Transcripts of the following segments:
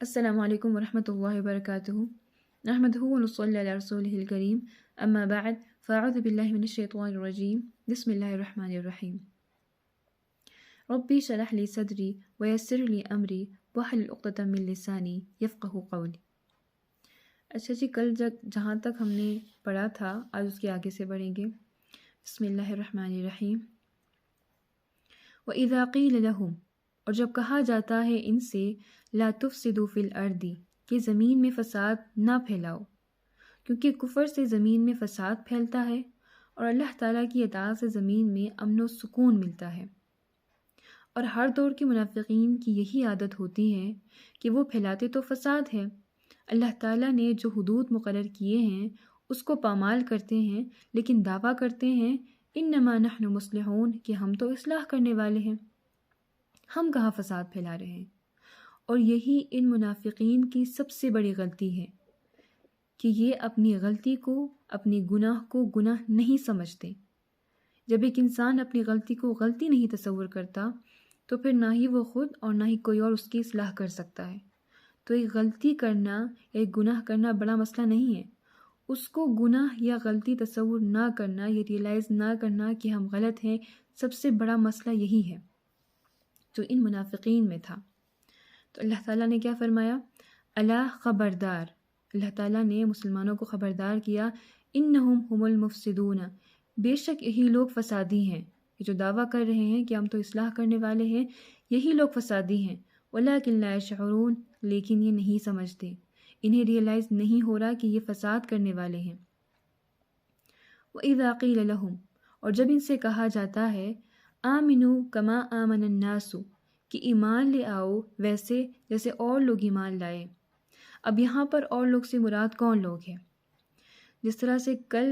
السلام علیکم ورحمۃ اللہ وبرکاتہ نحمده ونصلی علی رسولہ الکریم اما بعد فاعوذ باللہ من الشیطان الرجیم بسم اللہ الرحمن الرحیم ربی شرح لی صدری ویسر لی امری واحلل عقدۃ من لسانی یفقہوا قولی۔ اچھا جی، کل جہاں تک ہم نے پڑھا تھا آج اس کے آگے سے پڑھیں گے۔ بسم اللہ الرحمن الرحیم۔ وَإِذَا قِيلَ لَهُمْ، اور جب کہا جاتا ہے ان سے، لا تفسدوا فی الارض، کہ زمین میں فساد نہ پھیلاؤ، کیونکہ کفر سے زمین میں فساد پھیلتا ہے اور اللہ تعالیٰ کی اطاعت سے زمین میں امن و سکون ملتا ہے۔ اور ہر دور کے منافقین کی یہی عادت ہوتی ہے کہ وہ پھیلاتے تو فساد ہے، اللہ تعالیٰ نے جو حدود مقرر کیے ہیں اس کو پامال کرتے ہیں، لیکن دعویٰ کرتے ہیں انما نحن مصلحون، کہ ہم تو اصلاح کرنے والے ہیں، ہم کہاں فساد پھیلا رہے ہیں۔ اور یہی ان منافقین کی سب سے بڑی غلطی ہے کہ یہ اپنی غلطی کو، اپنی گناہ کو گناہ نہیں سمجھتے۔ جب ایک انسان اپنی غلطی کو غلطی نہیں تصور کرتا تو پھر نہ ہی وہ خود اور نہ ہی کوئی اور اس کی اصلاح کر سکتا ہے۔ تو ایک غلطی کرنا یا ایک گناہ کرنا بڑا مسئلہ نہیں ہے، اس کو گناہ یا غلطی تصور نہ کرنا یا ریئلائز نہ کرنا کہ ہم غلط ہیں، سب سے بڑا مسئلہ یہی ہے جو ان منافقین میں تھا۔ تو اللہ تعالیٰ نے کیا فرمایا؟ الا خبردار، اللہ تعالیٰ نے مسلمانوں کو خبردار کیا، انہم هم المفسدون، بے شک یہی لوگ فسادی ہیں، یہ جو دعویٰ کر رہے ہیں کہ ہم تو اصلاح کرنے والے ہیں، یہی لوگ فسادی ہیں، ولکن لا یشعرون، لیکن یہ نہیں سمجھتے، انہیں ریئلائز نہیں ہو رہا کہ یہ فساد کرنے والے ہیں۔ وَإِذَا قِيلَ لَهُمْ، اور جب ان سے کہا جاتا ہے، آمنوا کما آمن الناس، کہ ایمان لے آؤ ویسے جیسے اور لوگ ایمان لائے۔ اب یہاں پر اور لوگ سے مراد کون لوگ ہیں؟ جس طرح سے کل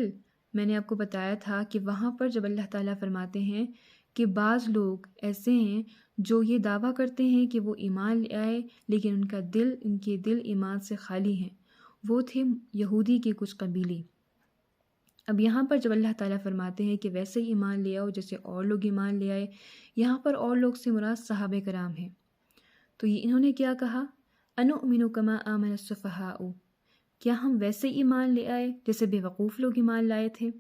میں نے آپ کو بتایا تھا کہ وہاں پر جب اللہ تعالیٰ فرماتے ہیں کہ بعض لوگ ایسے ہیں جو یہ دعویٰ کرتے ہیں کہ وہ ایمان لے آئے لیکن ان کے دل ایمان سے خالی ہیں، وہ تھے یہودی کے کچھ قبیلے۔ اب یہاں پر جب اللہ تعالیٰ فرماتے ہیں کہ ویسے ہی ایمان لے آؤ جیسے اور لوگ ایمان لے آئے، یہاں پر اور لوگ سے مراد صحابہ کرام ہیں۔ تو یہ انہوں نے کیا کہا؟ انؤمن کما آمن السفہاء، کیا ہم ویسے ایمان لے آئے جیسے بے وقوف لوگ ایمان لائے تھے؟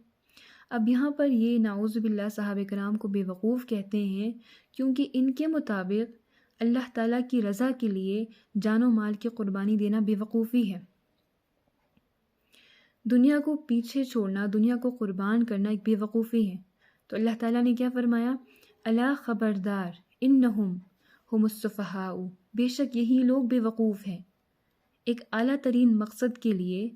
اب یہاں پر یہ نعوذ باللہ صحابہ کرام کو بے وقوف کہتے ہیں، کیونکہ ان کے مطابق اللہ تعالیٰ کی رضا کے لیے جان و مال کی قربانی دینا بے وقوفی ہے۔ دنیا کو پیچھے چھوڑنا، دنیا کو قربان کرنا ایک بے وقوفی ہے۔ تو اللہ تعالیٰ نے کیا فرمایا؟ الا خبردار انہم ہم السفہاء، بے شک یہی لوگ بے وقوف ہیں۔ ایک اعلیٰ ترین مقصد کے لیے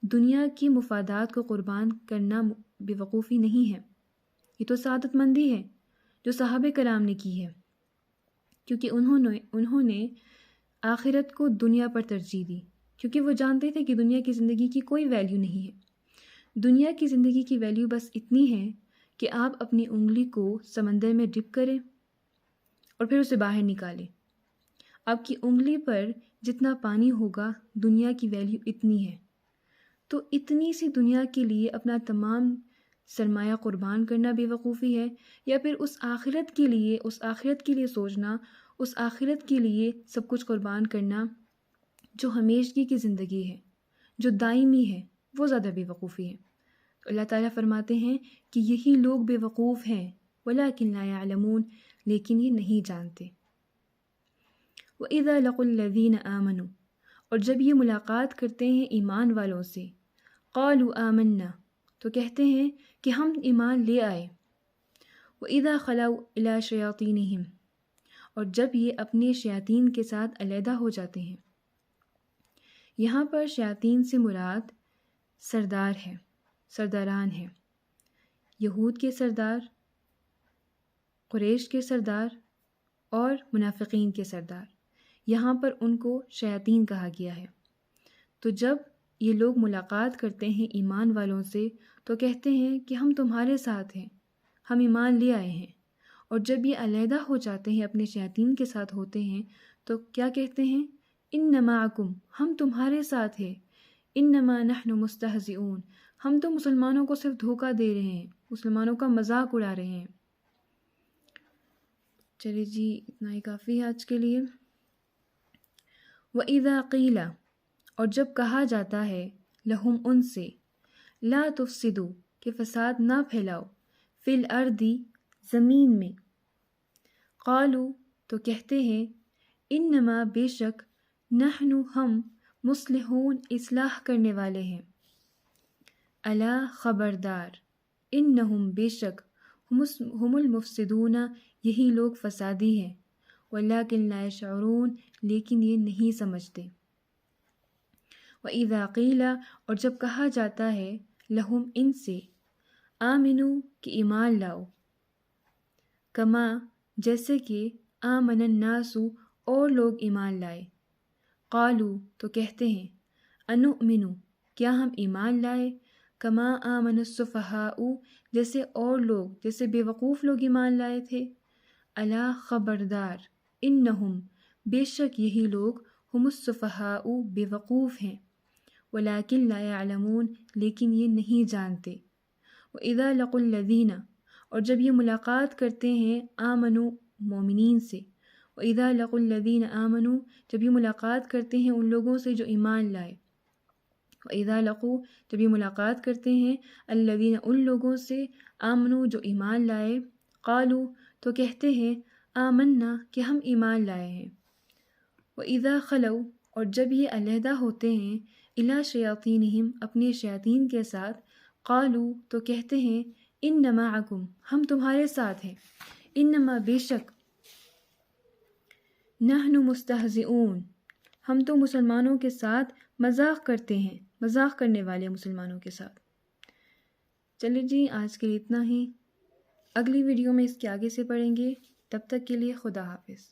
دنیا کی مفادات کو قربان کرنا بے وقوفی نہیں ہے، یہ تو سعادت مندی ہے جو صحابہ کرام نے کی ہے، کیونکہ انہوں نے آخرت کو دنیا پر ترجیح دی، کیونکہ وہ جانتے تھے کہ دنیا کی زندگی کی کوئی ویلیو نہیں ہے۔ دنیا کی زندگی کی ویلیو بس اتنی ہے کہ آپ اپنی انگلی کو سمندر میں ڈپ کریں اور پھر اسے باہر نکالیں۔ آپ کی انگلی پر جتنا پانی ہوگا دنیا کی ویلیو اتنی ہے۔ تو اتنی سی دنیا کے لیے اپنا تمام سرمایہ قربان کرنا بے وقوفی ہے، یا پھر اس آخرت کے لیے سوچنا، اس آخرت کے لیے سب کچھ قربان کرنا جو ہمیشگی کی زندگی ہے، جو دائمی ہے، وہ زیادہ بے وقوفی ہے۔ تو اللہ تعالیٰ فرماتے ہیں کہ یہی لوگ بے وقوف ہیں، وَلَكِنْ لَا يَعْلَمُونَ، لیکن یہ نہیں جانتے۔ وَإِذَا لَقُوا الَّذِينَ آمَنُوا، اور جب یہ ملاقات کرتے ہیں ایمان والوں سے، قَالُوا آمَنَّا، تو کہتے ہیں کہ ہم ایمان لے آئے۔ وَإِذَا خَلَوْا إِلَىٰ شَيَاطِينِهِمْ، اور جب یہ اپنے شیاطین کے ساتھ علیحدہ ہو جاتے ہیں۔ یہاں پر شیاطین سے مراد سرداران ہیں، یہود کے سردار، قریش کے سردار اور منافقین کے سردار، یہاں پر ان کو شیاطین کہا گیا ہے۔ تو جب یہ لوگ ملاقات کرتے ہیں ایمان والوں سے تو کہتے ہیں کہ ہم تمہارے ساتھ ہیں، ہم ایمان لے آئے ہیں، اور جب یہ علیحدہ ہو جاتے ہیں، اپنے شیاطین کے ساتھ ہوتے ہیں، تو کیا کہتے ہیں؟ ان معکم، ہم تمہارے ساتھ ہیں، انما نحن مستہزئون، ہم تو مسلمانوں کو صرف دھوکہ دے رہے ہیں، مسلمانوں کا مذاق اڑا رہے ہیں۔ چلیے جی، اتنا ہی کافی ہے آج کے لیے۔ وَإِذَا قِيلَ اور جب کہا جاتا ہے لہم ان سے لا تفسدوا کہ فساد نہ پھیلاؤ فی الارض زمین میں قالوا تو کہتے ہیں انما بے شک نحن ہم مصلحون اصلاح کرنے والے ہیں الا خبردار انہم بے شک ہم المفسدون یہی لوگ فسادی ہیں ولکن لا یشعرون لیکن یہ نہیں سمجھتے وَإِذَا قِيلَ اور جب کہا جاتا ہے لہم ان سے آمنو کہ ایمان لاؤ کما جیسے کہ آمن الناس اور لوگ ایمان لائے قالو تو کہتے ہیں انؤمنو کیا ہم ایمان لائے کما آمن السفہاء جیسے اور لوگ جیسے بے وقوف لوگ ایمان لائے تھے الا خبردار انہم بے شک یہی لوگ ہم السفہاء بے وقوف ہیں ولیکن لا یعلمون لیکن یہ نہیں جانتے وَإِذَا لَقُوا الَّذِينَ اور جب یہ ملاقات کرتے ہیں آمنو مومنین سے وَإِذَا لَقُوا الَّذِينَ آمنوا جب یہ ملاقات کرتے ہیں ان لوگوں سے جو ایمان لائے وَإِذَا لَقُوا جب یہ ملاقات کرتے ہیں الَّذِينَ ان لوگوں سے آمنوا جو ایمان لائے قالوا تو کہتے ہیں آمنا کہ ہم ایمان لائے ہیں وَإِذَا خَلَوْا اور جب یہ علیحدہ ہوتے ہیں اِلَىٰ شَيَاطِینِہِمْ اپنے شیاطین کے ساتھ قالوا تو کہتے ہیں انما معکم ہم تمہارے ساتھ ہیں انما بے شک نحن مستہزئون ہم تو مسلمانوں کے ساتھ مذاق کرتے ہیں مذاق کرنے والے مسلمانوں کے ساتھ چلے جی آج کے لیے اتنا ہی اگلی ویڈیو میں اس کے آگے سے پڑھیں گے تب تک کے لیے خدا حافظ